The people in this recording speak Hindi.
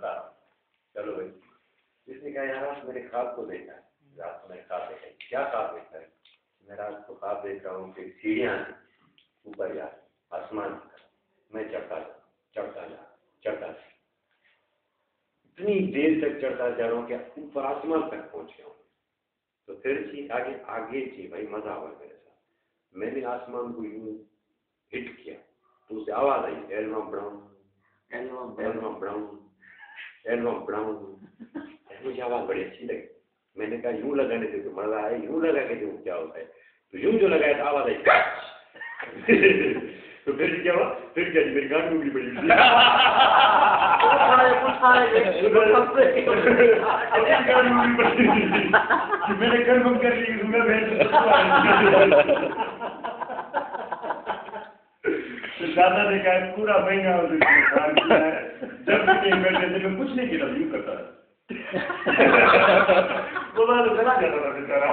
बता रहा हूँ। चलो भाई, इसने कहा यार आज मैंने ख्वाब को देखा है, रात को मैंने ख्वाब देखा है। क्या ख्वाब देखा है? मैं रात को ख्वाब देख रहा हूँ कि सीढ़ियाँ ऊपर जा आसमान, मैं चढ़ता जा इतनी देर तक चढ़ता जा रहा हूँ कि ऊपर आसमान तक पहुंच गया हूँ। तो फिर जी आगे जी भाई मजा हुआ मेरे साथ। मैंने आसमान को यूं हिट किया तो उससे आवाज आई, album brown album brown album brown. मुझे आवाज बड़ी अच्छी लगी। मैंने कहा यूं लगाने से तो मजा आया, यूं लगा के जो क्या होता है। तो यूं जो लगाया तो आवाज आई तो फिर क्या हुआ, फिर क्या मेरी गांड उंगली पड़ी मैंने कन्फर्म कर ली तो दादा ने कहा पूरा महीना जब बैठे मैं कुछ नहीं किया, यूं करता वो बात चला जाता था बेचारा।